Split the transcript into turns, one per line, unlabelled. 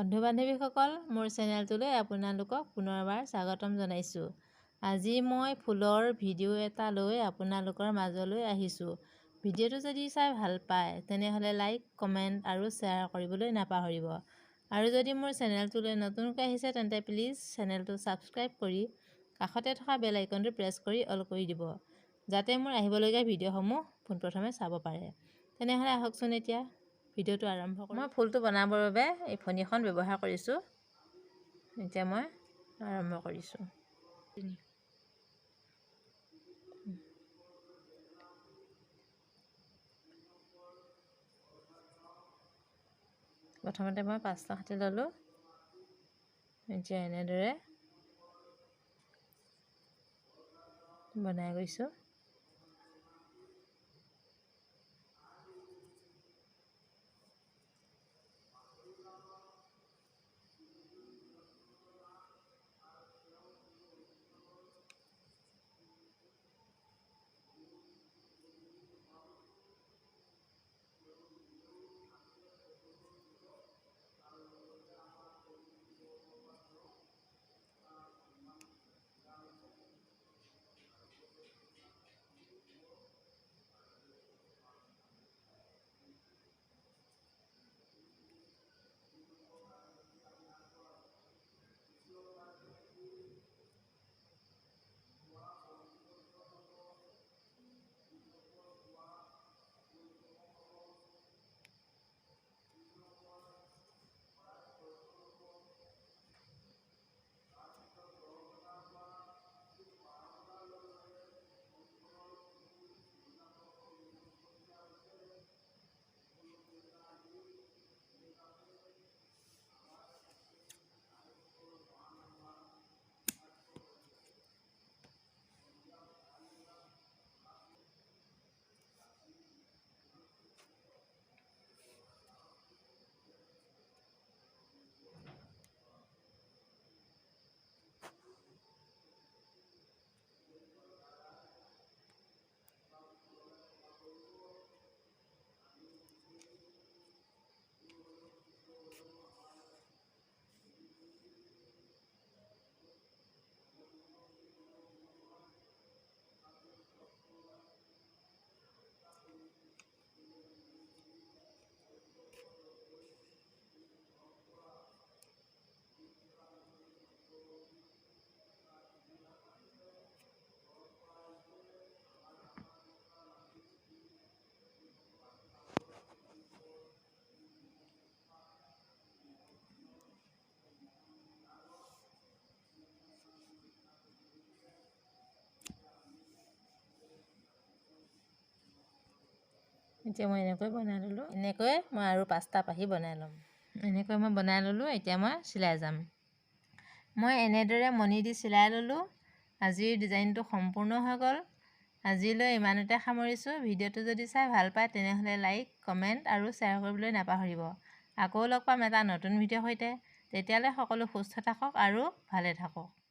বন্ধু বান্ধৱীসকল মোৰ চেনেলটোলৈ আপোনালোকক পুনৰবাৰ স্বাগতম জনাইছোঁ। আজি মই ফুলৰ ভিডিঅ' এটা লৈ আপোনালোকৰ মাজলৈ আহিছোঁ। ভিডিঅ'টো যদি চাই ভাল পায় তেনেহ'লে লাইক, কমেণ্ট আৰু শ্বেয়াৰ কৰিবলৈ নাপাহৰিব। আৰু যদি মোৰ চেনেলটোলৈ নতুনকৈ আহিছে তেন্তে প্লিজ চেনেলটো ছাবস্ক্ৰাইব কৰি কাষতে থকা বেল আইকনটো প্ৰেছ কৰি অল কৰি দিব, যাতে মোৰ আহিবলগীয়া ভিডিঅ'সমূহ পোনপ্ৰথমে চাব পাৰে। তেনেহ'লে আহকচোন এতিয়া ভিডিঅ'টো আৰম্ভ কৰোঁ। মই ফুলটো বনাবৰ বাবে এই ফণিখন ব্যৱহাৰ কৰিছোঁ। এতিয়া মই আৰম্ভ কৰিছোঁ। প্ৰথমতে মই 5টা কাটি ল'লোঁ। এতিয়া এনেদৰে বনাই গৈছোঁ। এতিয়া মই এনেকৈ বনাই ল'লোঁ। এনেকৈ মই আৰু 5টা পাহি বনাই ল'ম। এনেকৈ মই বনাই ল'লোঁ। এতিয়া মই চিলাই যাম। মই এনেদৰে মণি দি চিলাই ল'লোঁ। আজিৰ ডিজাইনটো সম্পূৰ্ণ হৈ গ'ল। আজিলৈ ইমানতে সামৰিছোঁ। ভিডিঅ'টো যদি চাই ভাল পায় তেনেহ'লে লাইক, কমেণ্ট আৰু শ্বেয়াৰ কৰিবলৈ নাপাহৰিব। আকৌ লগ পাম এটা নতুন ভিডিঅ'ৰ সৈতে। তেতিয়ালৈ সকলো সুস্থ থাকক আৰু ভালে থাকক।